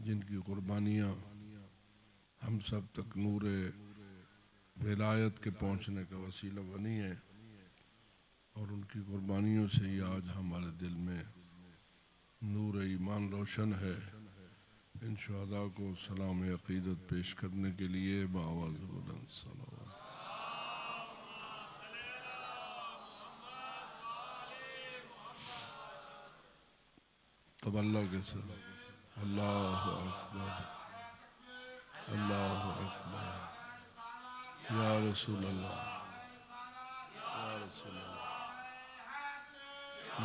جن کی قربانیاں ہم سب تک نور ولایت کے پہنچنے کا وسیلہ بنی ہے، اور ان کی قربانیوں سے ہی آج ہمارے دل میں نور ایمان روشن ہے۔ ان شہداء کو سلام عقیدت پیش کرنے کے لیے بآواز بلند صلوات۔ تب اللہ کے ساتھ اللہ اکبر، اللہ اکبر، یا رسول اللہ، یا رسول اللہ،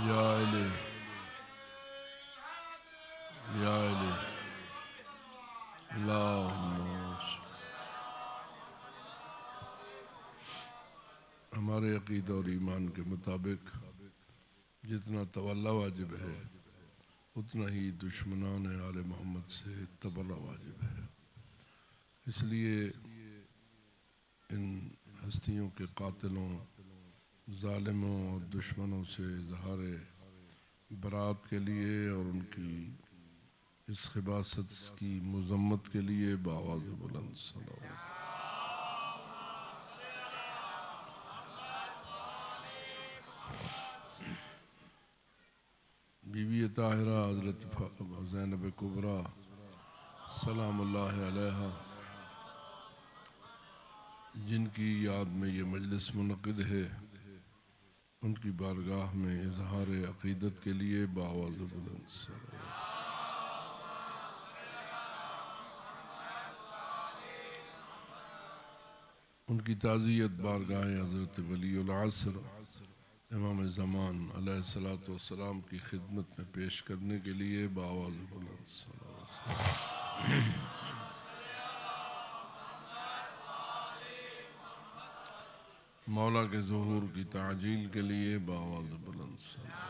یا علی، یا علی، اللہم ہمارے عقیدہ اور ایمان کے مطابق جتنا تولا واجب ہے اتنا ہی دشمنان آل محمد سے تبرہ واجب ہے۔ اس لیے ان ہستیوں کے قاتلوں، ظالموں اور دشمنوں سے اظہار برات کے لیے اور ان کی اس خباثت کی مذمت کے لیے بآواز بلند صلوات۔ بی بی طاہرہ حضرت زینب کبریٰ سلام اللہ علیہا، جن کی یاد میں یہ مجلس منعقد ہے، ان کی بارگاہ میں اظہار عقیدت کے لیے بآواز بلند صلوات۔ ان کی تعزیت بارگاہ حضرت ولی العصر امام زمان علیہ الصلوۃ والسلام کی خدمت میں پیش کرنے کے لیے بآواز بلند صلوات۔ مولا کے ظہور کی تعجیل کے لیے بآواز بلند صلوات۔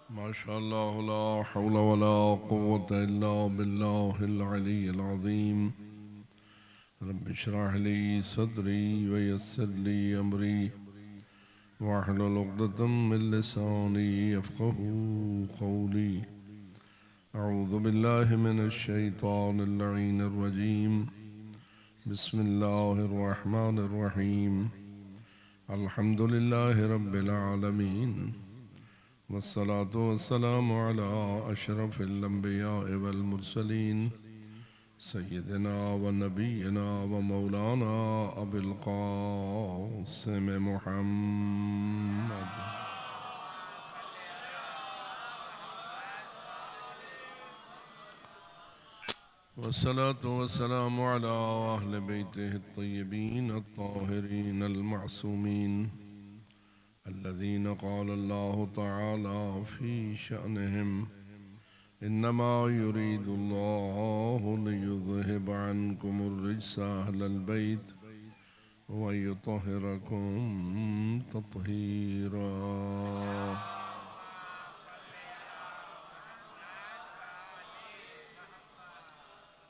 ماشاءاللہ لا حول ولا قوة الا باللہ العلی العظیم۔ رب اشرح لی صدری ویسر لی امری واحلل عقدۃ من لسانی یفقہوا قولی۔ اعوذ باللہ من الشیطان اللعین الرجیم، بسم اللہ الرحمن الرحیم۔ الحمد للہ رب العالمین، والصلاة والسلام على اشرف الانبیاء والمرسلین، سیدنا و نبینا و مولانا ابی القاسم محمد والصلاة والسلام على أهل بيته الطيبين الطاهرين المعصومين، الذين قال الله تعالى في شأنهم: إنما يريد الله ليذهب عنكم الرجس أهل البيت ويطهركم تطهيرا۔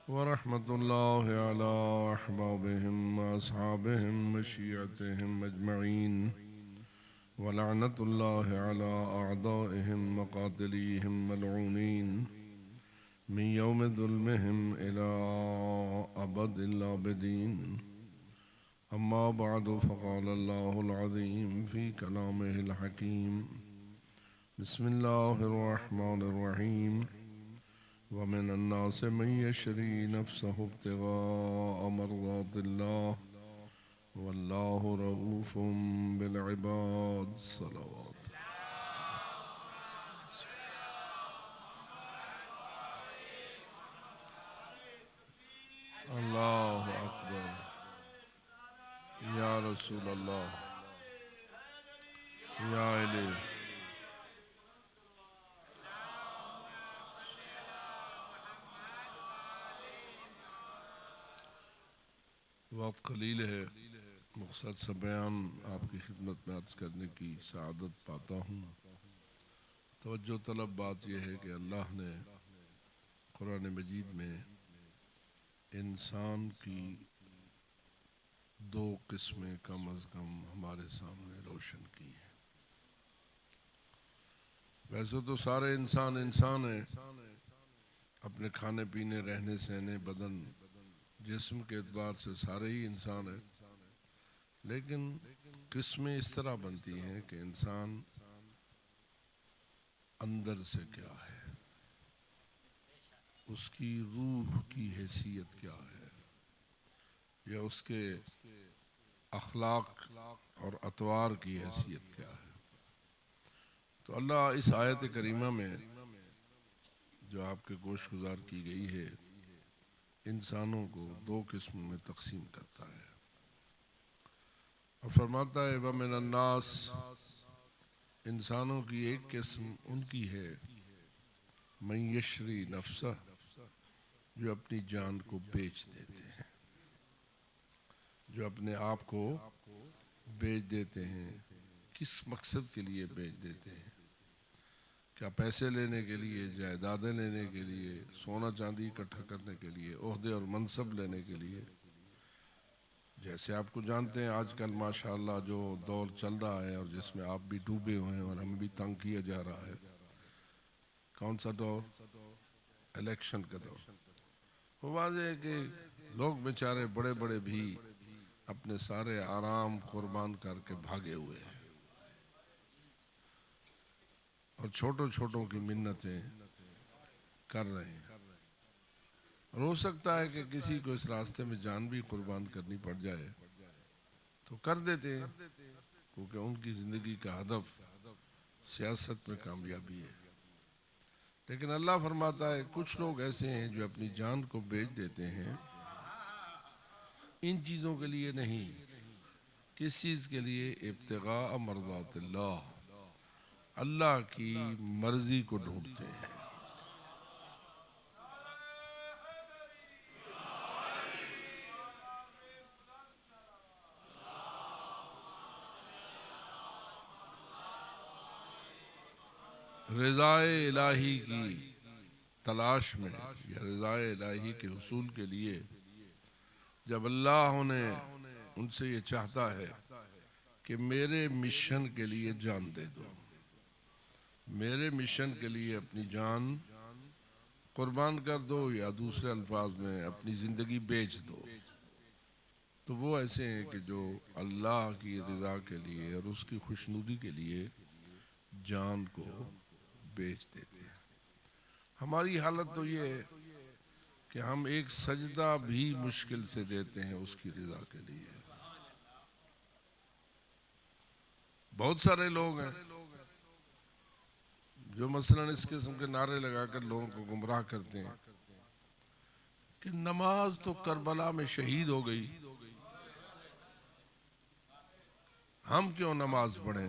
ورحمة الله على أحبابهم وأصحابهم وشيعتهم أجمعين، ولعنة الله على أعدائهم وقاتليهم ملعونين من يوم ظلمهم إلى أبد الآبدين۔ أما بعد، فقال الله العظيم في كلامه الحكيم: بسم الله الرحمن الرحيم. ومن الناس من يشري نفسه ابتغاء مرضات الله والله رؤوف بالعباد۔ صلوات۔ اللہ اکبر، یا رسول اللہ، یا علی۔ وقت قلیل ہے، مختصر سا بیان آپ کی خدمت میں عرض کرنے کی سعادت پاتا ہوں۔ توجہ طلب بات یہ ہے کہ اللہ نے قرآن مجید میں انسان کی دو قسمیں کم از کم ہمارے سامنے روشن کی ہیں۔ ویسے تو سارے انسان ہیں، اپنے کھانے پینے، رہنے سہنے، بدن، جسم کے اعتبار سے سارے ہی انسان ہیں، لیکن قسمیں اس طرح بنتی ہیں کہ انسان اندر سے کیا ہے، اس کی روح کی حیثیت کیا ہے، یا اس کے اخلاق اور اطوار کی حیثیت کیا ہے۔ تو اللہ اس آیت کریمہ میں جو آپ کے گوش گزار کی گئی ہے، انسانوں کو دو قسموں میں تقسیم کرتا ہے اور فرماتا ہے وَمِنَ النَّاسِ، انسانوں کی ایک قسم ان کی ہے مَن یشری نفسہ، جو اپنی جان کو بیچ دیتے ہیں، جو اپنے آپ کو بیچ دیتے ہیں۔ کس مقصد کے لیے بیچ دیتے ہیں؟ کیا پیسے لینے کے لیے، جائیدادیں لینے کے لیے، سونا چاندی اکٹھا کرنے کے لیے، عہدے اور منصب لینے کے لیے؟ جیسے آپ کو جانتے ہیں آج کل ماشاءاللہ جو دور چل رہا ہے اور جس میں آپ بھی ڈوبے ہوئے ہیں اور ہمیں بھی تنگ کیا جا رہا ہے، کون سا دور؟ الیکشن کا دور۔ وہ واضح ہے کہ لوگ بیچارے بڑے بڑے بھی اپنے سارے آرام قربان کر کے بھاگے ہوئے ہیں اور چھوٹوں چھوٹوں کی منتیں کر رہے ہیں، اور ہو سکتا ہے کہ کسی کو اس راستے میں جان بھی قربان کرنی پڑ جائے تو کر دیتے ہیں، کیونکہ ان کی زندگی کا ہدف سیاست میں کامیابی ہے۔ لیکن اللہ فرماتا ہے کچھ لوگ ایسے ہیں جو اپنی جان کو بیچ دیتے ہیں، ان چیزوں کے لیے نہیں۔ کس چیز کے لیے؟ ابتغاء مرضات اللہ، اللہ کی مرضی کو ڈھونڈتے ہیں۔ رضا الہی کی تلاش میں یا رضا الہی کے حصول کے لیے جب اللہ ان سے یہ چاہتا ہے کہ میرے مشن کے لیے جان دے دو، میرے مشن کے لیے اپنی جان قربان کر دو، یا دوسرے الفاظ میں اپنی زندگی بیچ دو، تو وہ ایسے ہیں کہ جو اللہ کی رضا کے لیے اور اس کی خوشنودی کے لیے جان کو بیچ دیتے ہیں۔ ہماری حالت تو یہ ہے کہ ہم ایک سجدہ بھی مشکل سے دیتے ہیں اس کی رضا کے لیے۔ بہت سارے لوگ ہیں جو مثلاً اس قسم کے نعرے لگا کر لوگوں کو گمراہ کرتے ہیں کہ نماز تو کربلا میں شہید ہو گئی، ہم کیوں نماز پڑھیں؟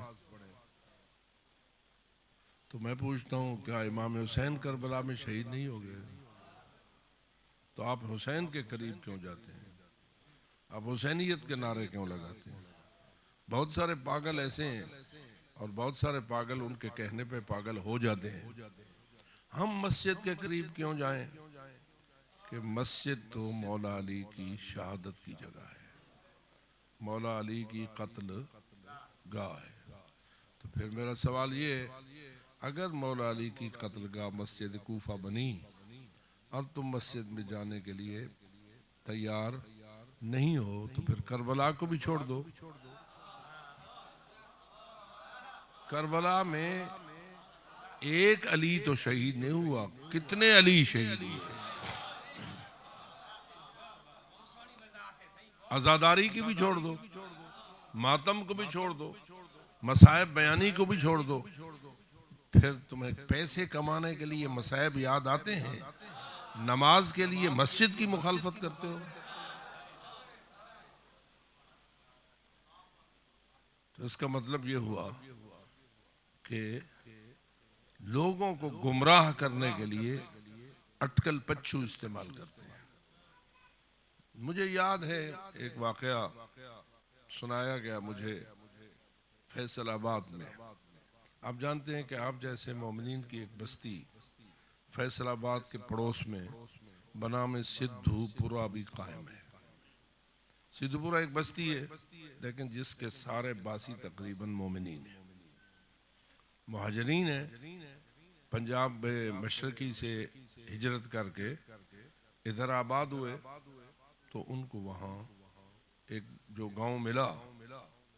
تو میں پوچھتا ہوں کیا امام حسین کربلا میں شہید نہیں ہو گئے؟ تو آپ حسین کے قریب کیوں جاتے ہیں؟ آپ حسینیت کے نعرے کیوں لگاتے ہیں؟ بہت سارے پاگل ایسے ہیں اور بہت سارے پاگل ان کے کہنے پہ پاگل ہو جاتے ہیں۔ ہم مسجد کے قریب کیوں جائیں؟ کہ مسجد تو مولا علی کی شہادت کی جگہ ہے، مولا علی کی قتل گاہ ہے۔ تو پھر میرا سوال یہ ہے، اگر مولا علی کی قتل گاہ مسجد کوفہ بنی اور تم مسجد میں جانے کے لیے تیار نہیں ہو تو پھر کربلا کو بھی چھوڑ دو۔ کربلا میں ایک علی تو شہید نہیں ہوا، کتنے علی شہید ہوئے۔ عزاداری کی بھی چھوڑ دو، ماتم کو بھی چھوڑ دو، مصائب بیانی کو بھی چھوڑ دو، پھر تمہیں پیسے کمانے کے لیے مصائب یاد آتے ہیں، نماز کے لیے مسجد کی مخالفت کرتے ہو۔ تو اس کا مطلب یہ ہوا کہ لوگوں کو گمراہ کرنے کے لیے اٹکل پچھو استعمال کرتے ہیں۔ مجھے یاد ہے ایک واقعہ سنایا گیا مجھے فیصل آباد میں۔ آپ جانتے ہیں کہ آپ جیسے مومنین کی ایک بستی فیصل آباد کے پڑوس میں بنام سدھو پورہ بھی قائم ہے۔ سدھو پورہ ایک بستی ہے لیکن جس کے سارے باسی تقریباً مومنین ہیں، مہاجرین ہیں، پنجاب مشرقی سے ہجرت کر کے ادھر آباد ہوئے تو ان کو وہاں ایک جو گاؤں ملا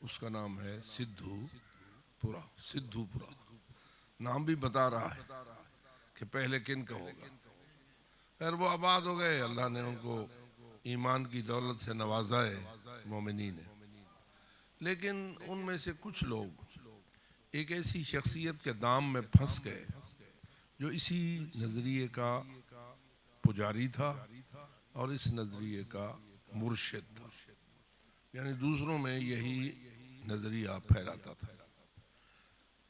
اس کا نام ہے سدھو پورا. سدھو پورا نام بھی بتا رہا ہے کہ پہلے کن کا ہوگا. پھر وہ آباد ہو گئے, اللہ نے ان کو ایمان کی دولت سے نوازا ہے مومنین. لیکن ان میں سے کچھ لوگ ایک ایسی شخصیت کے دام میں پھنس گئے جو اسی نظریے کا پجاری تھا اور اس نظریے کا مرشد تھا, یعنی دوسروں میں یہی نظریہ پھیلاتا تھا.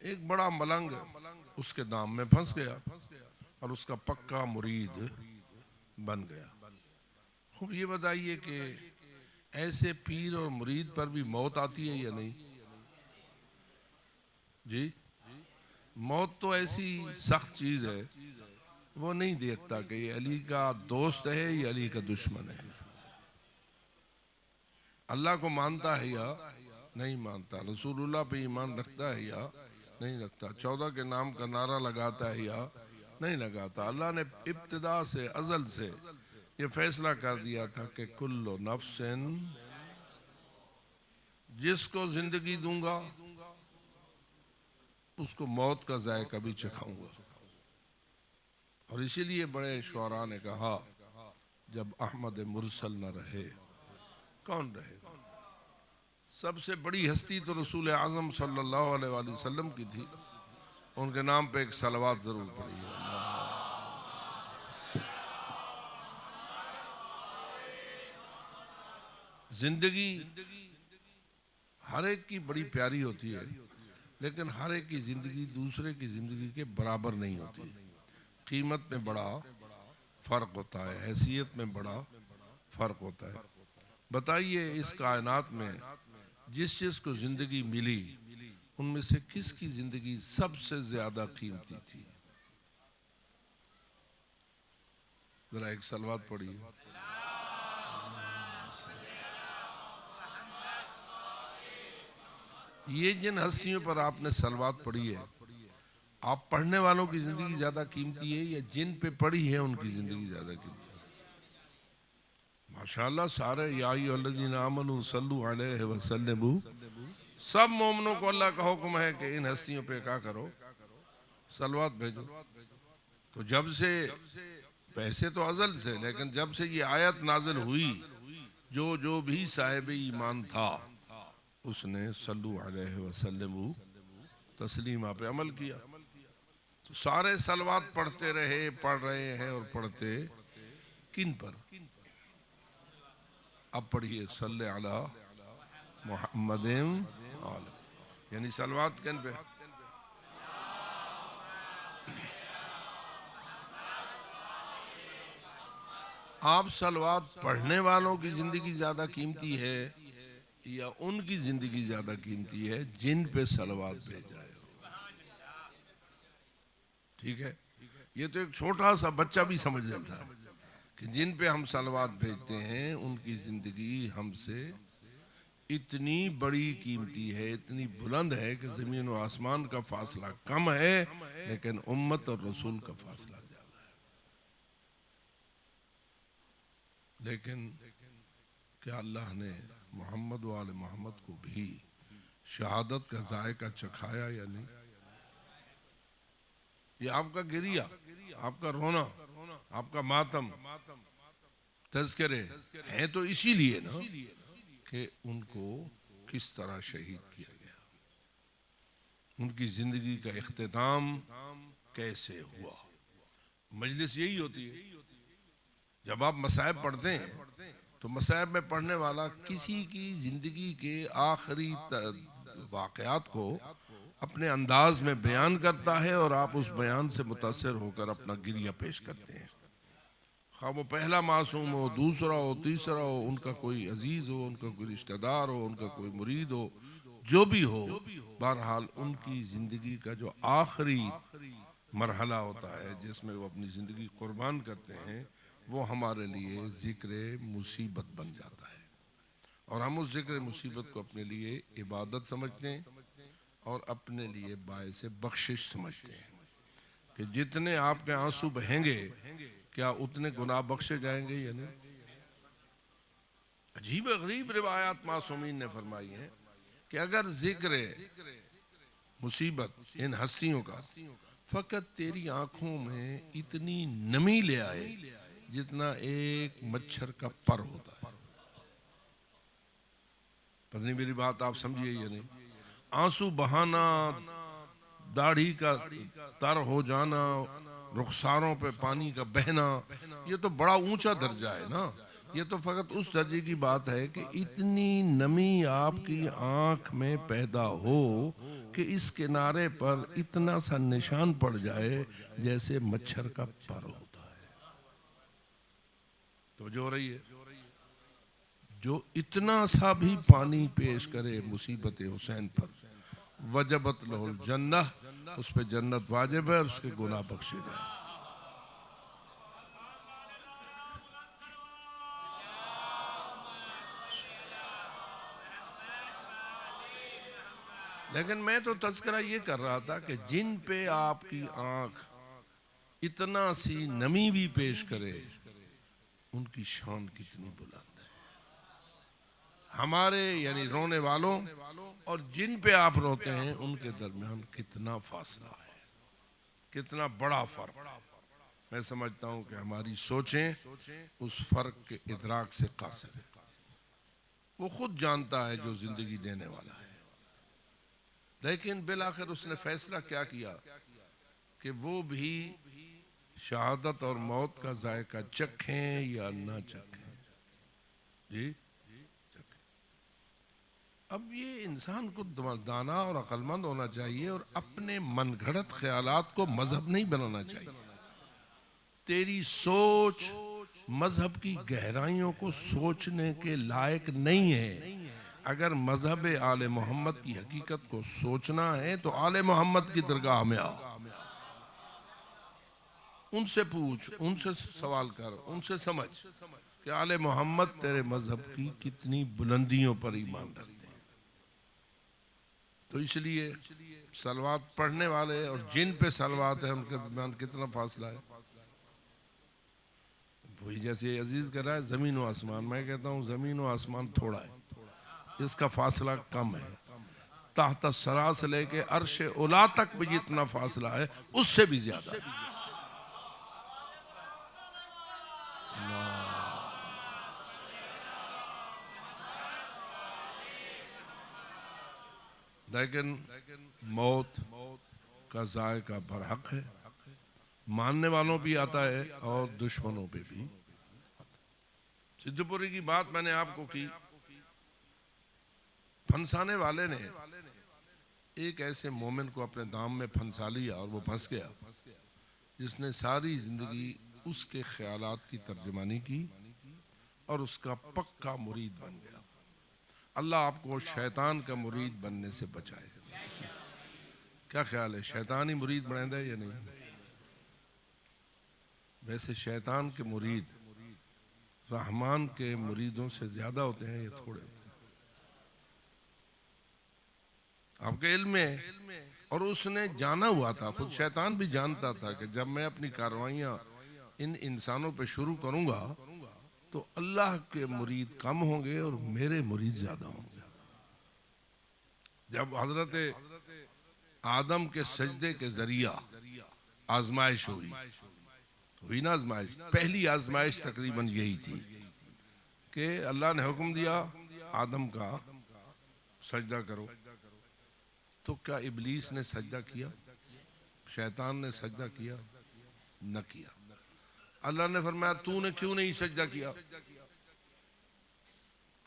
ایک بڑا ملنگ اس کے دام میں پھنس گیا اور اس کا پکا مرید بن گیا. خوب یہ بتائیے کہ ایسے پیر اور مرید پر بھی موت آتی ہے یا نہیں؟ جی, موت تو ایسی سخت چیز ہے, وہ نہیں دیکھتا کہ یہ علی کا دوست ہے یا علی کا دشمن ہے, اللہ کو مانتا ہے یا نہیں مانتا, رسول اللہ پہ ایمان رکھتا ہے یا نہیں رکھتا, 14 کے نام کا نعرہ لگاتا ہے یا نہیں لگاتا. اللہ نے ابتدا سے ازل سے یہ فیصلہ کر دیا تھا کہ کل نفس, جس کو زندگی دوں گا اس کو موت کا ذائقہ بھی چکھاؤں گا. اور اسی لیے بڑے شعراء نے کہا جب احمد مرسل نہ رہے کون رہے گا. سب سے بڑی ہستی تو رسول اعظم صلی اللہ علیہ وآلہ وسلم کی تھی, ان کے نام پہ ایک صلوات ضرور پڑھی ہے. زندگی ہر ایک کی بڑی پیاری ہوتی ہے, لیکن ہر ایک کی زندگی دوسرے کی زندگی کے برابر نہیں ہوتی. قیمت میں بڑا فرق ہوتا ہے, حیثیت میں بڑا فرق ہوتا ہے. بتائیے اس کائنات میں جس جس کو زندگی ملی ان میں سے کس کی زندگی سب سے زیادہ قیمتی تھی؟ ذرا ایک صلوات پڑھیے. یہ جن ہستیوں پر آپ نے صلوات پڑھی ہے, آپ پڑھنے والوں کی زندگی زیادہ قیمتی ہے یا جن پہ پڑھی ہے ان کی زندگی زیادہ قیمتی ہے؟ ماشاءاللہ سارے یا ایھا الذین آمنوا صلوا علیہ وسلموا, سب مومنوں کو اللہ کا حکم ہے کہ ان ہستیوں پہ کیا کرو, صلوات بھیجو. تو جب سے پیسے تو ازل سے, لیکن جب سے یہ آیت نازل ہوئی جو بھی صاحب ایمان تھا اس نے صلو علیہ وسلم تسلیمہ پہ عمل کیا. تو سارے صلوات پڑھتے رہے, پڑھ رہے ہیں اور پڑھتے کن پر؟ اب پڑھیے صلی علی محمد, یعنی صلوات کن پہ؟ آپ صلوات پڑھنے والوں کی زندگی زیادہ قیمتی ہے یا ان کی زندگی زیادہ قیمتی ہے جن پہ صلوات بھیج رہے ہو؟ ٹھیک ہے, یہ تو ایک چھوٹا سا بچہ بھی سمجھ جاتا ہے کہ جن پہ ہم صلوات بھیجتے ہیں ان کی زندگی ہم سے اتنی بڑی قیمتی ہے, اتنی بلند ہے کہ زمین و آسمان کا فاصلہ کم ہے لیکن امت اور رسول کا فاصلہ زیادہ ہے. لیکن کیا اللہ نے محمد و آل محمد کو بھی شہادت کا ذائقہ چکھایا یا نہیں؟ یہ آپ کا گریہ, آپ کا رونا, آپ کا ماتم, تذکرے ہیں تو اسی لیے نا کہ ان کو کس طرح شہید کیا گیا, ان کی زندگی کا اختتام کیسے ہوا. مجلس یہی ہوتی ہے. جب آپ مصائب پڑھتے ہیں تو مصائب میں پڑھنے والا کسی کی زندگی کے آخری واقعات کو اپنے انداز میں بیان کرتا ہے اور آپ اس بیان سے متاثر ہو کر اپنا گریہ پیش کرتے ہیں. خواہ وہ پہلا معصوم ہو, دوسرا ہو, تیسرا ہو, ان کا کوئی عزیز ہو, ان کا کوئی رشتہ دار ہو, ان کا کوئی مرید ہو, جو بھی ہو, بہرحال ان کی زندگی کا جو آخری مرحلہ ہوتا ہے جس میں وہ اپنی زندگی قربان کرتے ہیں, وہ ہمارے لیے ذکر مصیبت بن جاتا ہے. اور ہم اس ذکر مصیبت کو اپنے لیے عبادت سمجھتے ہیں اور اپنے لیے باعث بخشش سمجھتے ہیں. کہ جتنے آپ کے آنسو بہیں گے کیا اتنے گناہ بخشے جائیں گے یا نہیں؟ عجیب غریب روایات معصومین نے فرمائی ہیں کہ اگر ذکر مصیبت ان ہستیوں کا فقط تیری آنکھوں میں اتنی نمی لے آئے جتنا ایک مچھر کا پر ہوتا ہے، پتہ نہیں میری بات آپ سمجھیے یا نہیں؟ آنسو بہانا، داڑھی کا تر ہو جانا، رخساروں پہ پانی کا بہنا، یہ تو بڑا اونچا درجہ ہے نا. یہ تو فقط اس درجے کی بات ہے کہ اتنی نمی آپ کی آنکھ میں پیدا ہو کہ اس کنارے پر اتنا سا نشان پڑ جائے جیسے مچھر کا پر ہوتا ہے. تو جو رہی ہے جو اتنا سا بھی پانی پیش کرے مصیبت حسین پر، وجبت لہ الجنہ، اس پہ جنت واجب ہے اور اس کے گناہ بخشے جائیں. لیکن میں تو تذکرہ یہ کر رہا تھا کہ جن پہ آپ کی آنکھ اتنا سی نمی بھی پیش کرے ان کی شان کتنی بلند ہے. ہمارے یعنی رونے والوں اور جن پہ آپ روتے ہیں ان کے درمیان کتنا فاصلہ ہے، کتنا بڑا فرق. میں سمجھتا ہوں کہ ہماری سوچیں اس فرق کے ادراک سے قاصر ہے. وہ خود جانتا ہے جو زندگی دینے والا ہے، لیکن بالآخر اس نے فیصلہ کیا کیا کہ وہ بھی شہادت اور موت کا ذائقہ چکھیں یا نہ چکھیں. جی اب یہ انسان کو دانا اور عقل مند ہونا چاہیے اور اپنے من گھڑت خیالات کو مذہب نہیں بنانا چاہیے. تیری سوچ مذہب کی گہرائیوں کو سوچنے کے لائق نہیں ہے. اگر مذہب آل محمد کی حقیقت کو سوچنا ہے تو آل محمد کی درگاہ میں آ، ان سے پوچھ، ان سے سوال کر، ان سے سمجھ کہ آل محمد تیرے مذہب کی کتنی بلندیوں پر ایمان رکھتے ہیں. تو اس لیے صلوات پڑھنے والے اور جن پہ صلوات ہے ان کے درمیان کتنا فاصلہ ہے. وہی جیسے عزیز کہہ رہا ہے زمین و آسمان، میں کہتا ہوں زمین و آسمان تھوڑا ہے، اس کا فاصلہ کم ہے. تحت الثری سے لے کے عرش اولا تک بھی جتنا فاصلہ ہے اس سے بھی زیادہ ہے. لیکن موت کا ذائقہ برحق ہے، ماننے والوں بھی آتا ہے اور دشمنوں پہ بھی. سدھ پوری کی بات میں نے آپ کو کی، پھنسانے والے نے ایک ایسے مومن کو اپنے دام میں پھنسا لیا اور وہ پھنس گیا جس نے ساری زندگی اس کے خیالات کی ترجمانی کی اور اس کا پکا مرید بن گیا. اللہ آپ کو شیطان کا مرید بننے سے بچائے. کیا خیال ہے، شیطان ہی مرید بنائے دے یا نہیں؟ ویسے شیطان کے مرید رحمان کے مریدوں سے زیادہ ہوتے ہیں یا تھوڑے ہوتے ہیں؟ آپ کے علم میں. اور اس نے جانا ہوا تھا، خود شیطان بھی جانتا تھا کہ جب میں اپنی کارروائیاں ان انسانوں پہ شروع کروں گا تو اللہ کے مرید کم ہوں گے اور میرے مرید زیادہ ہوں گے. جب حضرت آدم کے سجدے کے ذریعہ آزمائش ہوئی نا، آزمائش پہلی آزمائش تقریباً یہی تھی کہ اللہ نے حکم دیا آدم کا سجدہ کرو، تو کیا ابلیس نے سجدہ کیا؟ شیطان نے سجدہ کیا؟ نہ کیا. اللہ نے فرمایا تو نے کیوں نہیں سجدہ کیا؟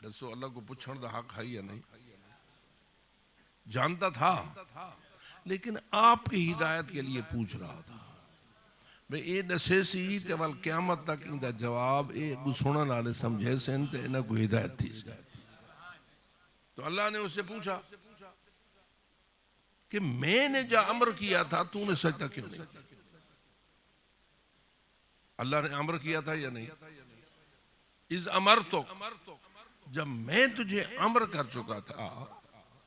دسو اللہ کو پوچھن دا حق ہے یا نہیں؟ جانتا تھا لیکن آپ کی ہدایت کے لیے پوچھ رہا تھا. میں یہ دسے سی کہ ول قیامت تک ان دا جواب اے سنن والے سمجھے سن تے انہاں کو ہدایت تھی. تو اللہ نے اس سے پوچھا کہ میں نے جو امر کیا تھا تو نے سجدہ کیوں نہیں کیا؟ اللہ نے امر کیا تھا یا نہیں؟ اذ امرتک، جب میں تجھے امر کر چکا تھا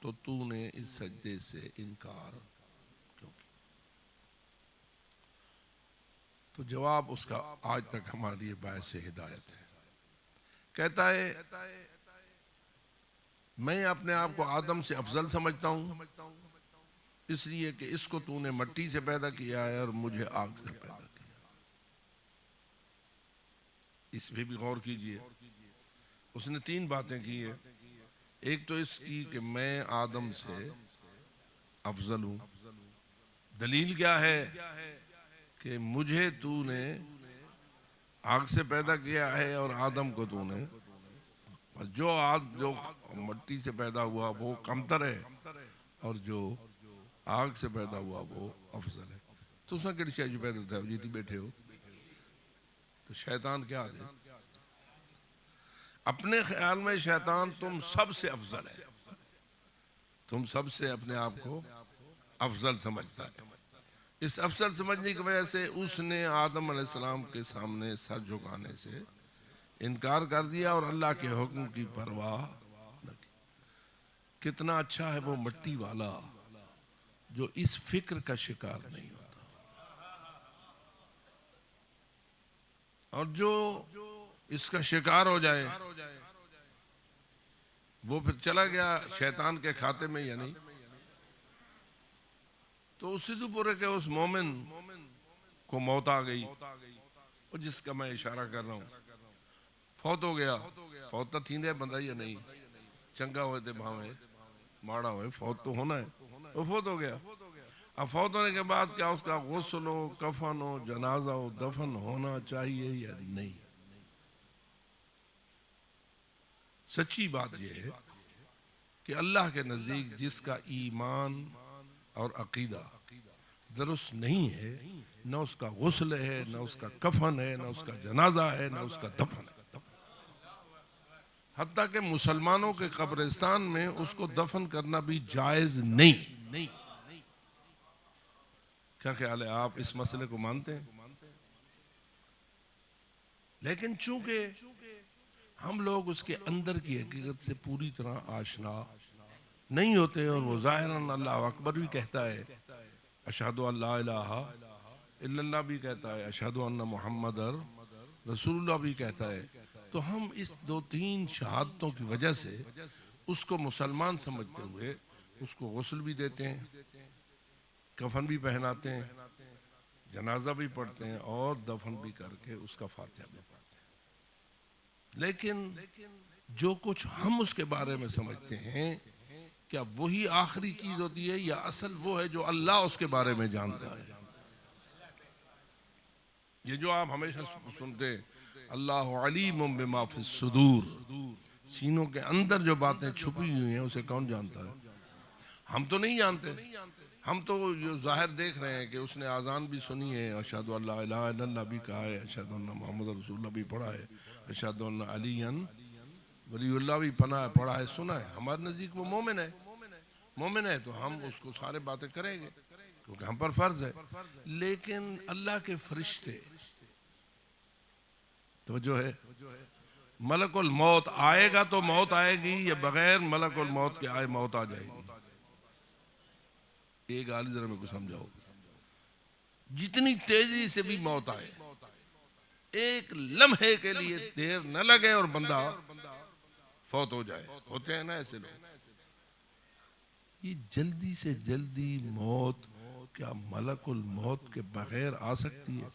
تو تو نے اس سجدے سے انکار کیوں کیا؟ تو جواب اس کا آج تک ہمارے لیے باعث ہدایت ہے. کہتا ہے میں اپنے آپ کو آدم سے افضل سمجھتا ہوں اس لیے کہ اس کو تو نے مٹی سے پیدا کیا ہے اور مجھے آگ سے پیدا کیا. اس پہ بھی غور کیجئے. اس نے 3 باتیں کی ہیں. ایک تو اس کی کہ میں آدم سے افضل ہوں. دلیل کیا ہے کہ مجھے تو نے آگ سے پیدا کیا ہے اور آدم کو تو نے جو مٹی سے پیدا ہوا وہ کمتر ہے اور جو آگ سے پیدا ہوا وہ افضل ہے. تو اس نے کہڑی شاید پیدا تھا جیتی بیٹھے ہو. تو شیطان کیا دے اپنے خیال میں شیطان تم سب سے افضل ہے. تم سب سے اپنے آپ کو افضل سمجھتا ہے. اس افضل سمجھنے کی وجہ سے اس نے آدم علیہ السلام کے سامنے سر جھکانے سے انکار کر دیا اور اللہ کے حکم کی پرواہ نہ کی. کتنا اچھا ہے وہ مٹی والا جو اس فکر کا شکار نہیں ہوتا. اور جو اس کا شکار ہو جائے وہ پھر چلا گیا شیطان کے کھاتے میں یا نہیں. تو اسی تو پورے کہ اس مومن کو موت آ گئی اور جس کا میں اشارہ کر رہا ہوں فوت ہو گیا. فوت تو تھیندے بندہ یا نہیں چنگا ہوئے تھے بھاوے ماڑا ہوئے فوت تو ہونا ہے. وہ فوت ہو گیا. اب فوت ہونے کے بعد کیا اس کا غسل ہو کفن ہو جنازہ ہو دفن ہونا چاہیے یا نہیں. سچی بات یہ ہے کہ اللہ کے نزدیک جس کا ایمان اور عقیدہ درست نہیں ہے نہ اس کا غسل ہے نہ اس کا کفن ہے نہ اس کا جنازہ ہے نہ اس کا دفن ہے. حتیٰ کہ مسلمانوں کے قبرستان میں اس کو دفن کرنا بھی جائز نہیں. کیا خیال ہے آپ اس مسئلے کو مانتے ہیں؟ لیکن چونکہ ہم لوگ اس کے اندر کی حقیقت سے پوری طرح آشنا نہیں ہوتے اور وہ ظاہراً اللہ اکبر بھی کہتا ہے اشہد ان لا الہ الا اللہ بھی کہتا ہے اشہد ان محمد رسول اللہ بھی کہتا ہے. تو ہم اس 2-3 شہادتوں کی وجہ سے اس کو مسلمان سمجھتے ہوئے اس کو غسل بھی دیتے ہیں کفن بھی پہناتے ہیں جنازہ بھی پڑھتے ہیں اور دفن بھی کر کے اس کا فاتحہ بھی پڑھتے ہیں. لیکن جو کچھ ہم اس کے بارے میں سمجھتے ہیں کیا وہی آخری چیز ہوتی ہے یا اصل وہ ہے جو اللہ اس کے بارے میں جانتا ہے. یہ جو آپ ہمیشہ سنتے ہیں اللہ علیم بما فی الصدور سینوں کے اندر جو باتیں چھپی ہوئی ہیں اسے کون جانتا ہے. ہم تو نہیں جانتے. ہم تو جو ظاہر دیکھ رہے ہیں کہ اس نے اذان بھی سنی ہے اشہد ان لا الہ الا اللہ بھی کہا ہے اشہد ان محمد رسول اللہ بھی پڑھا ہے اشہد ان علی ولی اللہ بھی پڑھا ہے سنا ہے. ہمارے نزدیک وہ مومن ہے تو ہم اس کو سارے باتیں کریں گے کیونکہ ہم پر فرض ہے. لیکن اللہ کے فرشتے توجہ ہے ملک الموت آئے گا تو موت آئے گی یا بغیر ملک الموت کے آئے موت آ جائے گی. ایک آلی ذرا میں کو سمجھاؤ. جتنی تیزی سے بھی موت آئے ایک لمحے کے لیے دیر نہ لگے اور بندہ فوت ہو جائے. ہوتے ہیں نا ایسے لوگ. یہ جلدی سے جلدی موت کیا ملک الموت کے بغیر آ سکتی ہے؟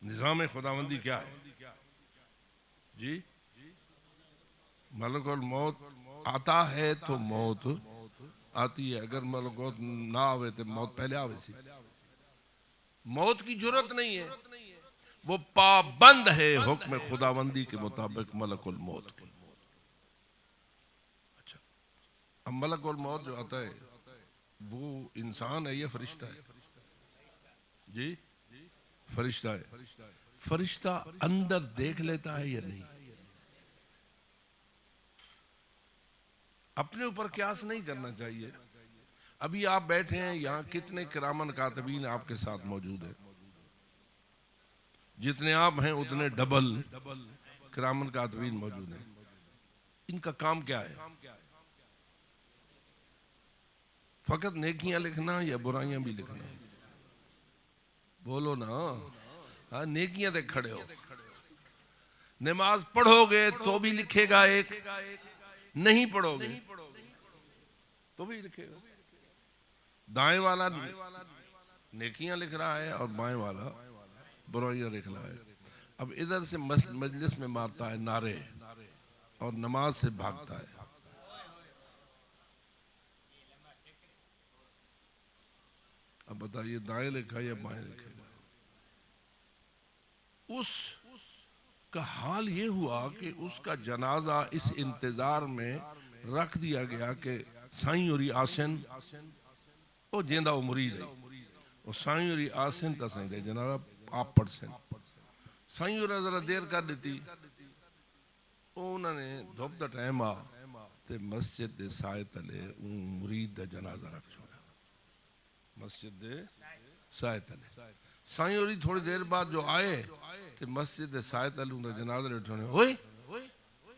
نظام خداوندی کیا ہے جی؟ ملک الموت آتا ہے تو موت آتی ہے. اگر ملک الموت نہ آوے تو موت پہلے آوے سی. موت کی جرت نہیں ہے. وہ پابند ہے حکم خداوندی کے مطابق ملک الموت کی. اچھا اب ملک الموت جو آتا ہے وہ انسان ہے یا فرشتہ ہے جی؟ فرشتہ ہے. فرشتہ اندر دیکھ لیتا ہے یا نہیں؟ اپنے اوپر قیاس نہیں کرنا چاہیے. ابھی آپ بیٹھے ہیں یہاں کتنے کرامن کاتبین آپ کے ساتھ موجود ہیں. جتنے آپ ہیں اتنے ڈبل کرامن کاتبین موجود ہیں. ان کا کام کیا ہے؟ فقط نیکیاں لکھنا یا برائیاں بھی لکھنا؟ بولو نا، ہاں نیکیاں تے کھڑے ہو. نماز پڑھو گے تو بھی لکھے گا ایک، نہیں پڑھو گے تو بھی لکھے گا. دائیں والا نیکیاں لکھ رہا ہے اور بائیں والا برائیاں لکھ رہا ہے. اب ادھر سے مجلس میں مارتا ہے نعرے اور نماز سے بھاگتا ہے. اب بتائیے دائیں لکھا یا بائیں لکھے گا؟ اس کا حال یہ ہوا کہ اس کا جنازہ اس انتظار میں رکھ دیا گیا کہ سائیں اوری آسن وہ جیندہ و مرید ہے، اور سائیں اوری آسن تا سائیں دے جنازہ آپ پڑھ سن. سائیں اوری ذرا دیر کر دیتی، انہوں نے دھوپ دا ٹائم آ تے مسجد دے سائے تلے مرید دا جنازہ رکھ چھوڑا. مسجد دے سائے تلے سائیں اوری تھوڑی دیر بعد جو آئے تے مسجد دے سائے تلے انہوں نے جنازہ اٹھونے. ہوئے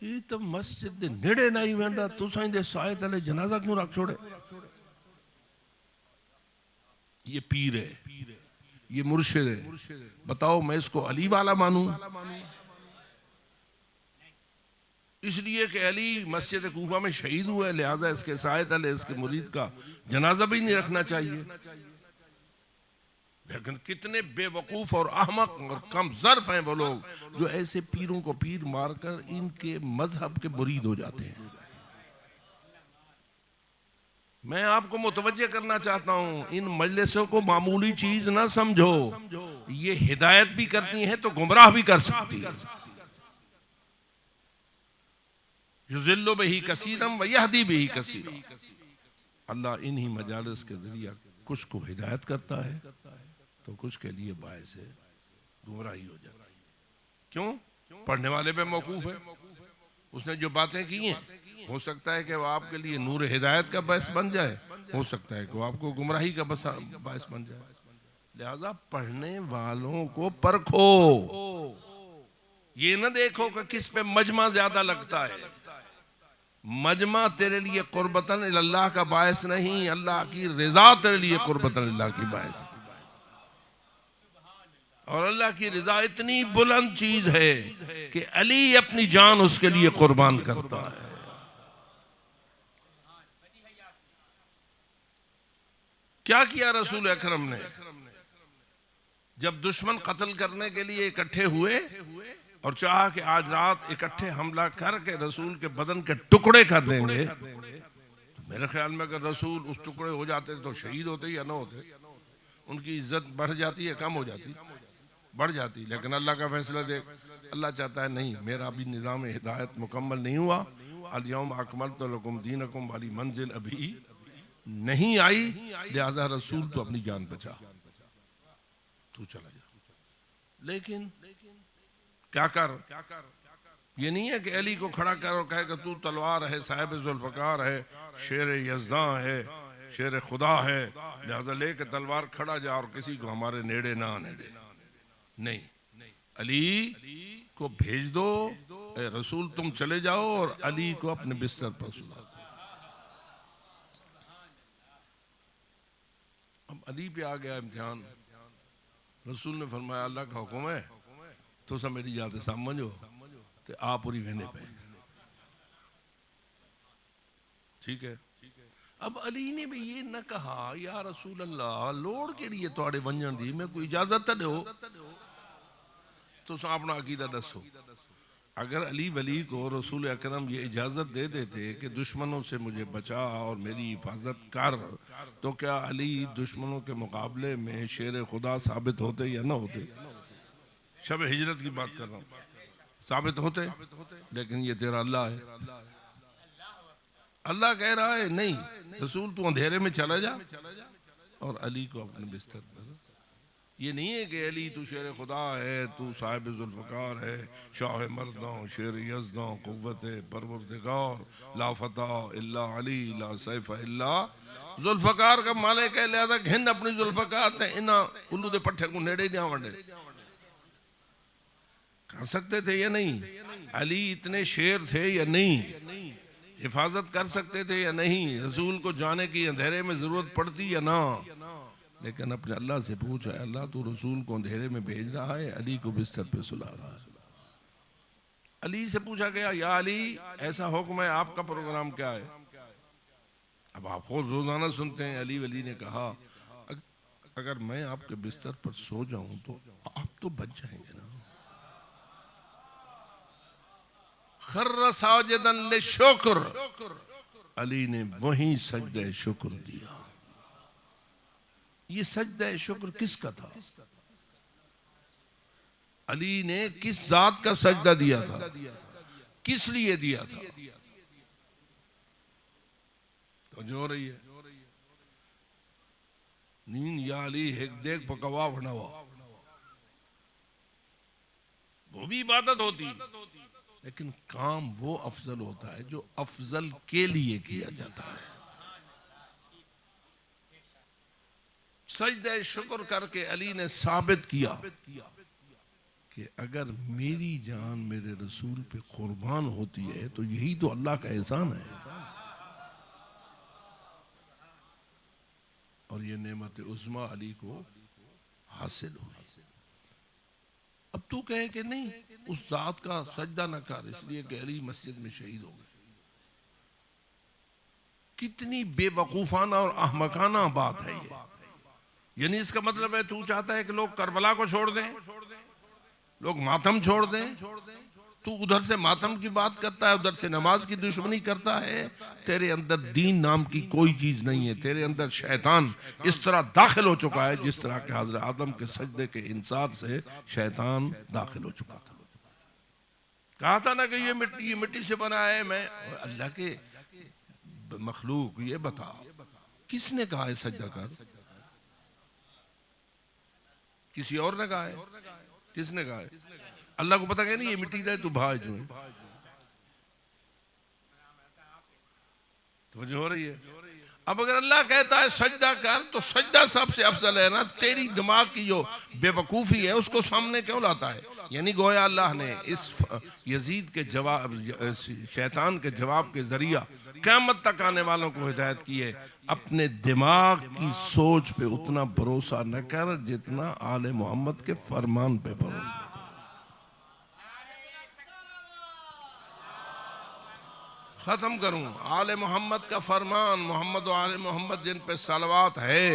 یہ تو مسجد دے نیڑے نہیں ویندا، تو سائیں دے سائے تلے جنازہ کیوں رکھ چھوڑے؟ یہ پیر ہے، یہ مرشد ہے. بتاؤ میں اس کو علی والا مانوں؟ اس لیے کہ علی مسجد کوفہ میں شہید ہوا ہے، لہذا اس کے سائے تلے اس کے مرید کا جنازہ بھی نہیں رکھنا چاہیے. لیکن کتنے بے وقوف اور احمق اور کم ظرف ہیں وہ لوگ جو ایسے پیروں کو پیر مار کر ان کے مذہب کے مرید ہو جاتے ہیں. میں آپ کو متوجہ کرنا چاہتا ہوں، ان مجلسوں کو معمولی چیز نہ سمجھو. یہ ہدایت بھی کرتی ہیں تو گمراہ بھی کر سکتی ہے. یضل بہ کثیرا ویہدی بہ کثیرا. اللہ انہی مجالس کے ذریعہ کچھ کو ہدایت کرتا ہے تو کچھ کے لیے باعث ہے گمراہی ہو جاتی ہے. کیوں؟ پڑھنے والے پہ موقوف ہے. اس نے جو باتیں کی ہیں ہو سکتا ہے کہ وہ آپ کے لیے نور ہدایت کا باعث بن جائے، ہو سکتا ہے کہ وہ آپ کو گمراہی کا باعث بن جائے. لہذا پڑھنے والوں کو پرکھو، یہ نہ دیکھو کہ کس پہ مجمع زیادہ لگتا ہے. مجمع تیرے لیے قربتاً اللہ کا باعث نہیں، اللہ کی رضا تیرے لیے قربتاً اللہ کی باعث ہے. اور اللہ کی رضا اتنی بلند چیز ہے کہ علی اپنی جان اس کے لیے قربان کرتا ہے. کیا کیا رسول اکرم نے جب دشمن قتل کرنے کے لیے اکٹھے ہوئے اور چاہا کہ آج رات اکٹھے حملہ کر کے رسول کے بدن کے ٹکڑے کر دیں گے؟ میرے خیال میں اگر رسول اس ٹکڑے ہو جاتے تو شہید ہوتے یا نہ ہوتے، ان کی عزت بڑھ جاتی ہے کم ہو جاتی؟ بڑھ جاتی. لیکن اللہ کا فیصلہ دیکھ، اللہ چاہتا ہے نہیں، میرا بھی نظام ہدایت مکمل نہیں ہوا. الیوم اکملت لکم دینکم والی منزل ابھی نہیں آئی، لہذا رسول تو اپنی جان بچا، تو چلا جا. لیکن کیا کر، یہ نہیں ہے کہ علی کو کھڑا کر اور کہے کہ تو تلوار ہے، صاحب ذوالفقار ہے، شیر یزداں ہے، شیر خدا ہے، لہذا لے کے تلوار کھڑا جا اور کسی کو ہمارے نیڑے نہ آنے دے. نہیں، علی کو بھیج دو، اے رسول تم چلے جاؤ اور علی کو اپنے بستر پر سلا دو. اب علی پہ آ گیا امتحان. رسول نے فرمایا اللہ کا حکم ہے تو سب میری جاتے سمجھو تو آپ پوری وینے پہ. ٹھیک ہے. اب علی نے بھی یہ نہ کہا یا رسول اللہ لوڑ کے لیے توڑے ونجن دی، میں کوئی اجازت تا دو تو سا اپنا عقیدہ دسو. اگر علی ولی کو رسول اکرم یہ اجازت دے دیتے کہ دشمنوں سے مجھے بچا اور میری حفاظت کر، تو کیا علی دشمنوں کے مقابلے میں شیر خدا ثابت ہوتے یا نہ ہوتے؟ شب ہجرت کی بات کر رہا ہوں، ثابت ہوتے. لیکن یہ تیرا اللہ ہے. اللہ کہہ رہا ہے نہیں رسول تو اندھیرے میں چلا جا اور علی کو اپنے بستر پر. یہ نہیں ہے کہ علی تو شیر خدا ہے، تو صاحب ذوالفقار ہے، شاہ مرداں، شیر یزداں، قوت پروردگار، لا فتح الا علی، لا سیف الا ذوالفقار کا مالک ہے، لہذا گھن اپنی ذوالفقار تے انہاں الو دے پٹھے کو نیڑے جا ونڈے. کر سکتے تھے یا نہیں؟ علی اتنے شیر تھے یا نہیں؟ حفاظت کر سکتے تھے یا نہیں؟ رسول کو جانے کی اندھیرے میں ضرورت پڑتی یا نہ؟ لیکن اپنے اللہ سے پوچھا، اللہ تو رسول کو اندھیرے میں بھیج رہا ہے، علی کو بستر پہ سلا رہا ہے۔ علی سے پوچھا گیا، یا علی ایسا حکم ہے، آپ کا پروگرام کیا ہے؟ اب آپ خود روزانہ سنتے ہیں، علی ولی نے کہا اگر میں آپ کے بستر پر سو جاؤں تو آپ تو بچ جائیں گے نا۔ خر ساجدا للشکر، علی نے وہیں سجدہ شکر دیا۔ یہ سجدہ شکر کس کا تھا؟ علی نے کس ذات کا سجدہ دیا تھا؟ کس لیے دیا تھا؟ تو جو رہی ہے نین یا علی ایک دیکھ پکوا بناوا، وہ بھی عبادت ہوتی، لیکن کام وہ افضل ہوتا ہے جو افضل کے لیے کیا جاتا ہے۔ سجدہ شکر کر کے علی نے ثابت کیا کہ اگر میری جان میرے رسول پہ قربان ہوتی ہے تو یہی تو اللہ کا احسان ہے، اور یہ نعمت عظمیٰ علی کو حاصل ہوئی۔ اب تو کہے کہ نہیں اس ذات کا سجدہ نہ کر، اس لیے کہ علی مسجد میں شہید ہو گئے۔ کتنی بے وقوفانہ اور احمقانہ بات ہے یہ۔ یعنی اس کا مطلب ہے تو چاہتا ہے کہ لوگ کربلا کو چھوڑ دیں، لوگ ماتم چھوڑ دیں، تو ادھر سے ماتم کی بات کرتا ہے، ادھر سے نماز کی دشمنی کرتا ہے۔ تیرے اندر دین نام کی کوئی چیز نہیں ہے، تیرے اندر شیطان اس طرح داخل ہو چکا ہے جس طرح کہ حضرت آدم کے سجدے کے انصار سے شیطان داخل ہو چکا تھا۔ کہا تھا نا کہ یہ مٹی سے بنا ہے، میں اللہ کے مخلوق یہ بتا کس نے کہا ہے سجدہ کر؟ کسی اور نے کہا ہے؟ کس نے کہا ہے؟ اللہ کو پتا کہ نہیں یہ مٹی دے تو بھائی جو ہے توجہ ہو رہی ہے۔ اب اگر اللہ کہتا ہے سجدہ کر تو سجدہ سب سے افضل ہے نا، تیری دماغ کی جو بے وقوفی ہے اس کو سامنے کیوں لاتا ہے؟ یعنی گویا اللہ نے اس یزید کے جواب، شیطان کے جواب کے ذریعہ قیامت تک آنے والوں کو ہدایت کی ہے، اپنے دماغ کی سوچ پہ اتنا بھروسہ نہ کر جتنا آل محمد کے فرمان پہ بھروسہ۔ ختم کروں، آل محمد کا فرمان، محمد و آل محمد جن پہ صلوات ہے،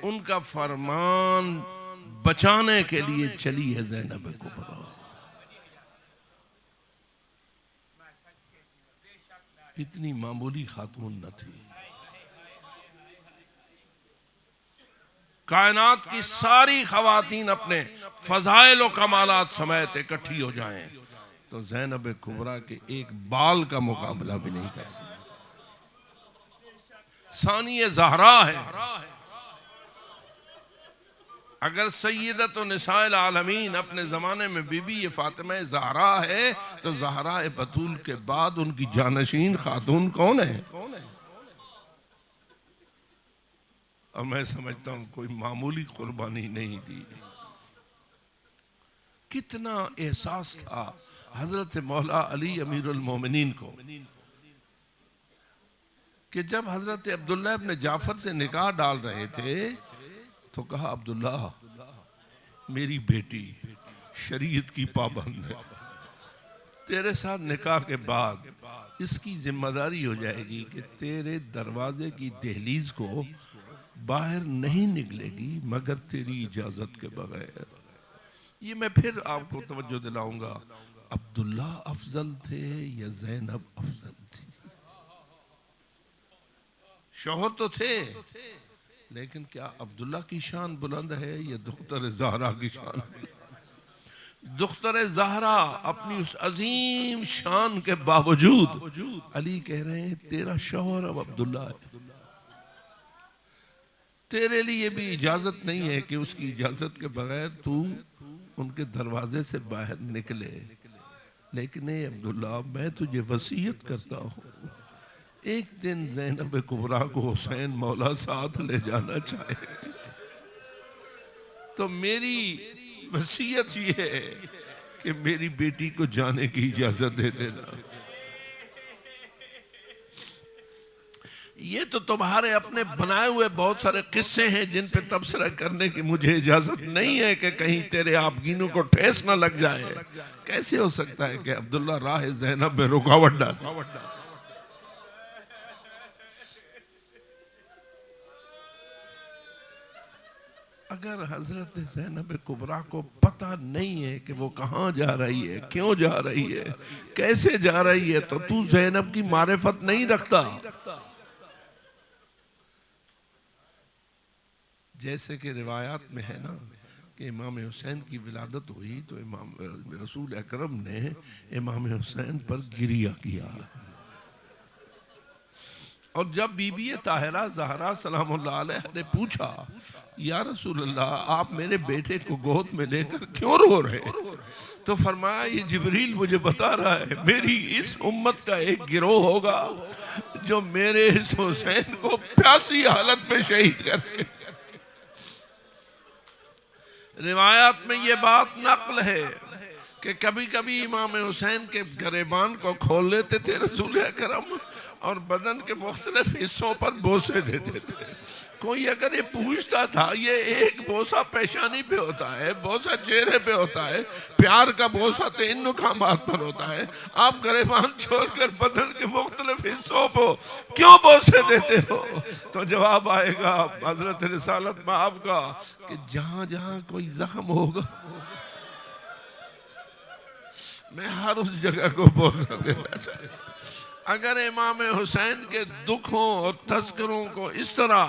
ان کا فرمان بچانے کے لیے چلی ہے زینب کبریٰ۔ اتنی معمولی خاتون نہ تھی۔ کائنات کی ساری خواتین اپنے فضائل و کمالات سمیت اکٹھی ہو جائیں تو زینب کبریٰ کے ایک بال کا مقابلہ بھی نہیں کر سکتے۔ ثانی زہرا ہے۔ اگر سیدت و نساء العالمین اپنے زمانے میں بی بی فاطمہ زہرا ہے تو زہرا بتول کے بعد ان کی جانشین خاتون کون ہے؟ اور میں سمجھتا ہوں کوئی معمولی قربانی نہیں دی۔ کتنا احساس تھا حضرت مولا علی امیر المومنین کو کہ جب حضرت عبداللہ ابن جعفر سے نکاح ڈال رہے تھے تو کہا عبداللہ میری بیٹی شریعت کی پابند ہے، تیرے ساتھ نکاح کے بعد اس کی ذمہ داری ہو جائے گی کہ تیرے دروازے کی دہلیز کو باہر نہیں نکلے گی مگر تیری اجازت کے بغیر۔ یہ میں پھر آپ کو توجہ دلاؤں گا، عبداللہ افضل تھے یا زینب افضل تھی؟ شوہر تو تھے لیکن کیا عبداللہ کی شان بلند ہے یا دختر زہرا کی شان؟ دختر زہرا اپنی اس عظیم شان کے باوجود علی کہہ رہے ہیں تیرا شوہر اب عبداللہ ہے، تیرے لیے بھی اجازت نہیں ہے کہ اس کی اجازت کے بغیر تو ان کے دروازے سے باہر نکلے، لیکن اے عبداللہ میں تجھے وصیت کرتا ہوں ایک دن زینب کبریٰ کو حسین مولا ساتھ لے جانا چاہے تو میری وصیت یہ ہے کہ میری بیٹی کو جانے کی اجازت دے دینا۔ یہ تو تمہارے اپنے بنائے ہوئے بہت سارے قصے ہیں جن پہ تبصرہ کرنے کی مجھے اجازت نہیں ہے کہ کہیں تیرے آبگینوں کو ٹھیس نہ لگ جائے۔ کیسے ہو سکتا ہے کہ عبداللہ راہ زینب میں رکاوٹ ڈال؟ اگر حضرت زینب کبریٰ کو پتہ نہیں ہے کہ وہ کہاں جا رہی ہے، کیوں جا رہی ہے، کیسے جا رہی ہے، تو زینب کی معرفت نہیں رکھتا۔ جیسے کہ روایات میں ہے نا کہ امام حسین کی ولادت ہوئی تو امام رسول اکرم نے امام حسین پر گریہ کیا، اور جب بی بی طاہرہ زہرا سلام اللہ علیہ نے پوچھا یا رسول اللہ آپ میرے بیٹے کو گود میں لے کر کیوں رو رہے ہیں، تو فرمایا یہ جبریل مجھے بتا رہا ہے میری اس امت کا ایک گروہ ہوگا جو میرے اس حسین کو پیاسی حالت میں شہید کرے۔ روایات میں یہ بات نقل ہے کہ کبھی کبھی امام حسین کے گریبان کو کھول لیتے تھے رسول اکرم اور بدن کے مختلف حصوں پر بوسے دیتے تھے۔ کوئی اگر یہ پوچھتا تھا یہ ایک بوسہ پیشانی پہ ہوتا ہے، بوسہ چہرے پہ ہوتا ہے، پیار کا بوسہ تو ان مقامات پر ہوتا ہے، آپ گریبان چھوڑ کر بدن کے مختلف حصوں پہ کیوں بوسے دیتے ہو؟ تو جواب آئے گا حضرت رسالت میں آپ کا کہ جہاں جہاں کوئی زخم ہوگا میں ہر اس جگہ کو بوسہ دینا چاہیے۔ اگر امام حسین کے دکھوں اور تذکروں کو اس طرح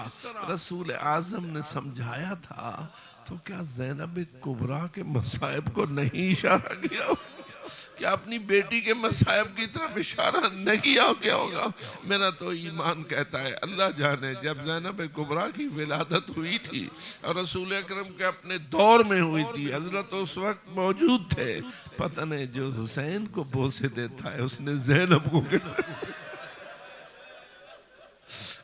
رسول اعظم نے سمجھایا تھا تو کیا زینب کبریٰ کے مصائب کو نہیں اشارہ کیا ہو؟ کیا اپنی بیٹی کے مصائب کی طرف اشارہ نہ کیا ہو؟ کیا ہوگا؟ میرا تو ایمان کہتا ہے اللہ جانے جب زینب کبریٰ کی ولادت ہوئی تھی اور رسول اکرم کے اپنے دور میں ہوئی تھی، حضرت اس وقت موجود تھے، پتہ نہیں جو حسین کو بوسے دیتا ہے اس نے زینب کو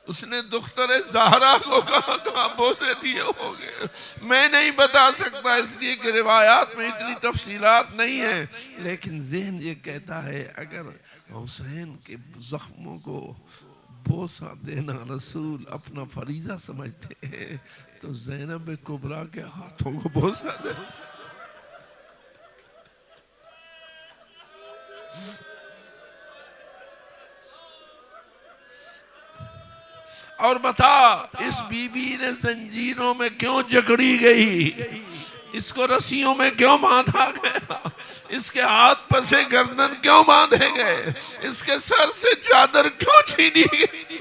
اس نے دختر زہرا کو کہاں کہاں بوسے دیے ہوگے میں نہیں بتا سکتا، اس لیے کہ روایات میں اتنی تفصیلات نہیں ہیں، لیکن ذہن یہ کہتا ہے اگر حسین کے زخموں کو بوسہ دینا رسول اپنا فریضہ سمجھتے ہیں تو زینب کبریٰ کے ہاتھوں کو بوسہ دے۔ اور بتا اس بی بی نے زنجیروں میں کیوں جکڑی گئی، اس کو رسیوں میں کیوں باندھا گیا، اس کے ہاتھ پسے گردن کیوں باندھے گئے، اس کے سر سے چادر کیوں چھینی گئی؟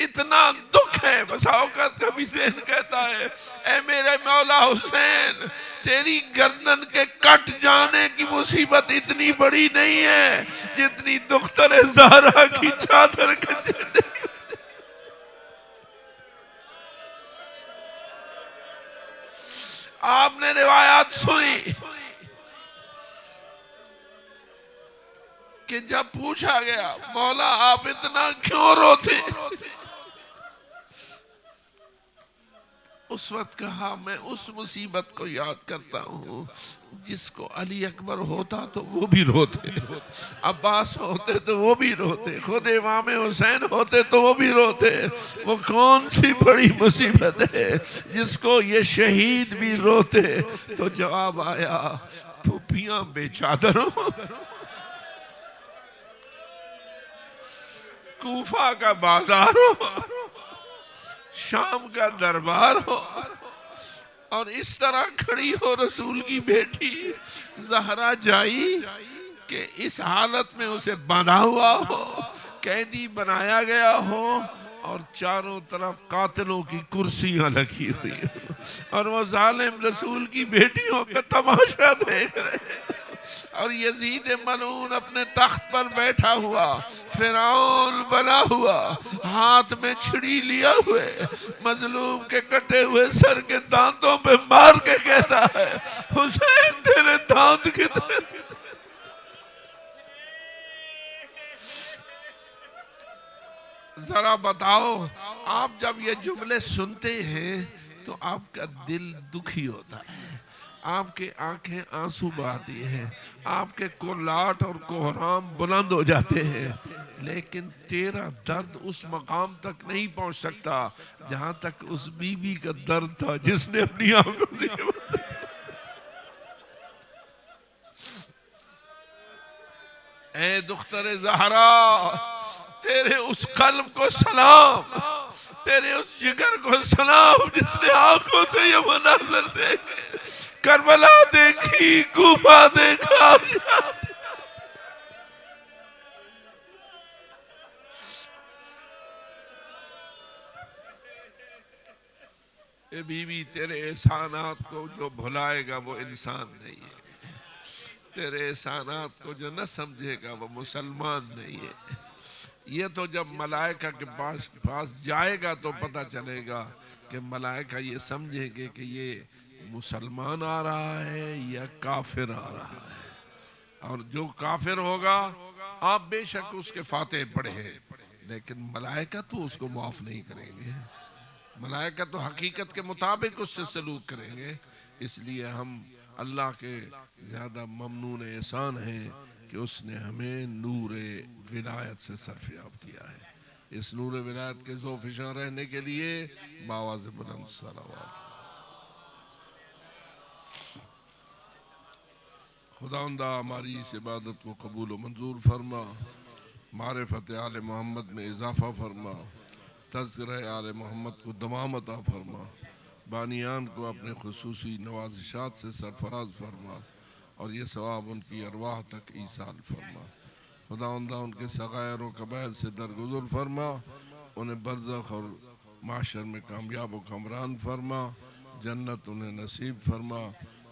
اتنا دکھ ہے، بس اوقات کبھی ذہن کہتا ہے اے میرے مولا حسین تیری گردن کے کٹ جانے کی مصیبت اتنی بڑی نہیں ہے جتنی دختر زہرا کی چادر کچھ۔ آپ نے روایات سنی کہ جب پوچھا گیا مولا آپ اتنا کیوں روتے، اس وقت کہا میں اس مصیبت کو یاد کرتا ہوں جس کو علی اکبر ہوتا تو وہ بھی روتے، عباس ہوتے تو وہ بھی روتے، خود امام حسین ہوتے تو وہ بھی روتے۔ وہ کون سی بڑی مصیبت ہے جس کو یہ شہید بھی روتے؟ تو جواب آیا پھوپھیاں بے چادروں، کوفہ کا بازار ہو، شام کا دربار ہو، اور اس طرح کھڑی ہو رسول کی بیٹی زہرا جائی کہ اس حالت میں اسے باندھا ہوا ہو، قیدی بنایا گیا ہو، اور چاروں طرف قاتلوں کی کرسیاں لگی ہوئی ہو، اور وہ ظالم رسول کی بیٹیوں کا تماشا دیکھ رہے ہیں، اور یزید ملعون اپنے تخت پر بیٹھا ہوا فرعون بنا ہوا ہاتھ میں چھڑی لیا ہوئے مظلوم کے کٹے ہوئے سر کے دانتوں پہ مار کے کہتا ہے حسین تیرے دانت کتنے؟ ذرا بتاؤ آپ جب یہ جملے سنتے ہیں تو آپ کا دل دکھی ہوتا ہے، آپ کے آنکھیں آنسو بہاتی ہیں، آپ کے کولاٹ اور کوہرام بلند ہو جاتے ہیں، لیکن تیرا درد اس مقام تک نہیں پہنچ سکتا جہاں تک اس بی بی کا درد تھا جس نے اپنی آنکھوں سے اے دختر زہرا، تیرے اس قلب کو سلام، تیرے اس جگر کو سلام جس نے آنکھوں سے یہ مناظر دیکھے، کربلا دیکھی، کوفہ دیکھا۔ اے بی بی، تیرے احسانات کو جو بھلائے گا وہ انسان نہیں ہے، تیرے احسانات کو جو نہ سمجھے گا وہ مسلمان نہیں ہے۔ یہ تو جب ملائکہ کے پاس جائے گا تو پتہ چلے گا کہ ملائکہ یہ سمجھیں گے کہ یہ مسلمان آ رہا ہے یا کافر آ رہا ہے، اور جو کافر ہوگا آپ بے شک اس کے فاتح پڑھیں، لیکن ملائکہ تو اس کو معاف نہیں کریں گے، ملائکہ تو حقیقت کے مطابق اس سے سلوک کریں گے۔ اس لیے ہم اللہ کے زیادہ ممنون احسان ہیں کہ اس نے ہمیں نور ولایت سے سرفیاب کیا ہے۔ اس نور ولایت کے ذوفشاں رہنے کے لیے باواز بلند صلوات۔ خداوندہ ہماری اس عبادت کو قبول و منظور فرما، معرفت آل محمد میں اضافہ فرما، تذکرہ آل محمد کو دوام عطا فرما، بانیان کو اپنے خصوصی نوازشات سے سرفراز فرما، اور یہ ثواب ان کی ارواح تک ایصال فرما۔ خداوندہ ان کے صغائر و کبائر سے درگزر فرما، انہیں برزخ اور معاشر میں کامیاب و کامران فرما، جنت انہیں نصیب فرما،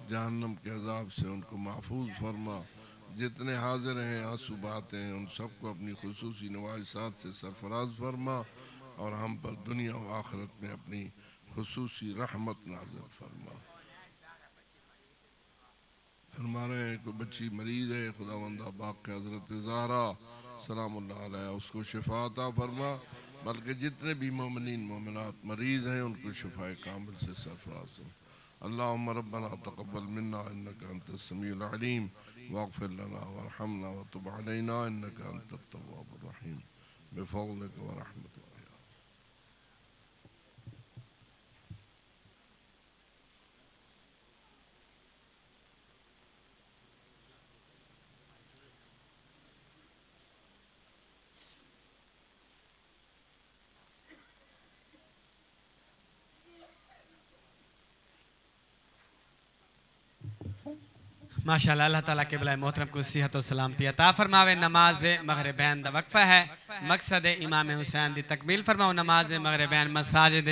جہنم کے عذاب سے ان کو محفوظ فرما۔ جتنے حاضر ہیں آنسو بہاتے ہیں ان سب کو اپنی خصوصی نوازشات سے سرفراز فرما، اور ہم پر دنیا و آخرت میں اپنی خصوصی رحمت نازل فرما۔ فرما رہے ہیں کوئی بچی مریض ہے، خداوندہ باق حضرت زہرا سلام اللہ علیہ اس کو شفا عطا فرما، بلکہ جتنے بھی مومنین مومنات مریض ہیں ان کو شفا کامل سے سرفراز ہو۔ اللہم ربنا تقبل منا انکا انت السمیع العلیم، واغفر لنا وارحمنا وتب علینا انکا انت التواب الرحیم، بفضلک ورحمتک۔ ماشاءاللہ اللہ تعالیٰ کے بلائے محترم کو صحت و سلامتی عطا فرماوے۔ نماز مغربین دا وقفہ ہے، مقصد امام حسین دی تکمیل فرماؤ۔ نماز مغربین مساجد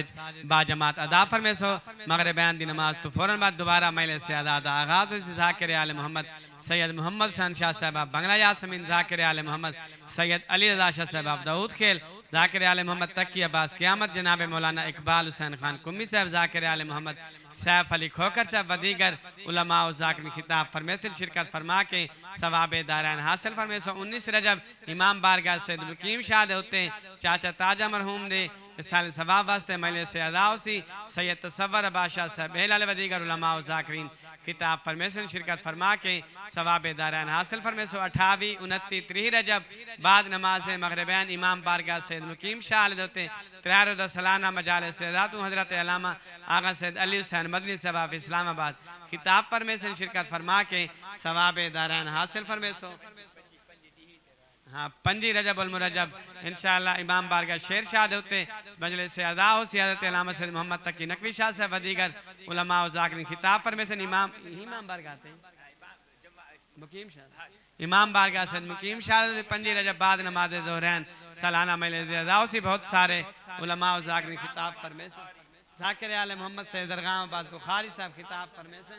با جماعت ادا فرمے سو، مغربین دی نماز تو فوراً بعد دوبارہ مجلس سے ادا آغاز ہو۔ ذاکر آل محمد سید محمد حسین شاہ صاحب بنگلہ یاسمین، ذاکر آل محمد سید علی رضا شاہ صاحب داؤد کھیل، ذاکر آل محمد تقی عباس قیامت، جناب مولانا اقبال حسین خان کمی صاحب، ذاکر آل محمد سیف علی کھوکر صاحب و دیگر علماء و ذاکرین خطاب فرمیتے شرکت فرما کے ثواب دارین حاصل فرمے سو۔ 19 رجب امام بارگاہ سید مقیم شاد ہوتے ہیں، چاچا تاجہ مرحوم دے سال ثواب واسطے مجلس سے ادا ہوسی، سید تصور بادشاہ صاحب ہلال و دیگر علماء و ذاکرین خطاب فرمے سو شرکت فرما کے ثواب دارین حاصل فرمے سو۔ 28 29 30 رجب بعد نماز مغربین امام بارگاہ سید مقیم شاد ہوتے ہیں، 3 روزہ سالانہ مجالس سے ذات حضرت علامہ آغا سید علی حسین مدنی صاحب اسلام آباد خطاب فرمے سے شرکت فرما کے ثواب دارین حاصل فرمے سو۔ ہاں 5 رجب المرجب انشاءاللہ امام بارگاہ شیر شاد ہوتے مجلس سے ادا ہو، سیادت علامہ سید محمد تقی نقوی شاہ صاحب و دیگر علماء و ذاکرین خطاب فرمے سے امام بارگاہ آتے ہیں مقیم شاہ امام بارگاہ سید مقیم شاہ 5 رجب بعد نماز ظہرین سالانہ مجلس سے ادا ہو سی، بہت سارے علماء و ذاکرین خطاب فرمے سے۔ ذاکر آل محمد سید درغام عباس بخاری صاحب خطاب فرمے سے۔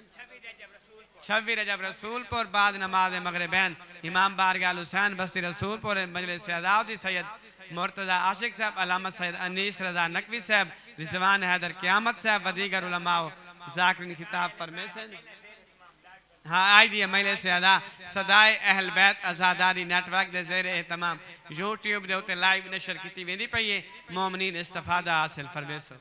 26 رجب رسول پور بعد نماز مغربین امام بارگاہ حسین بستی رسول پور مجلس سے ادا ہوتی، سید مرتضی عاشق صاحب، علامہ سید انیس رضا نقوی صاحب، رضوان حیدر قیامت صاحب و دیگر علماء و ذاکرین خطاب فرمے سے۔ ہاں آئی دی مجلس سے ادا صدائے اہل بیت ازاداری نیٹ ورک دے زیر اہتمام یوٹیوب دے ہوتے لائیو نشر کیتی ویندی پئیے، مومنین استفادہ حاصل فرمے سو۔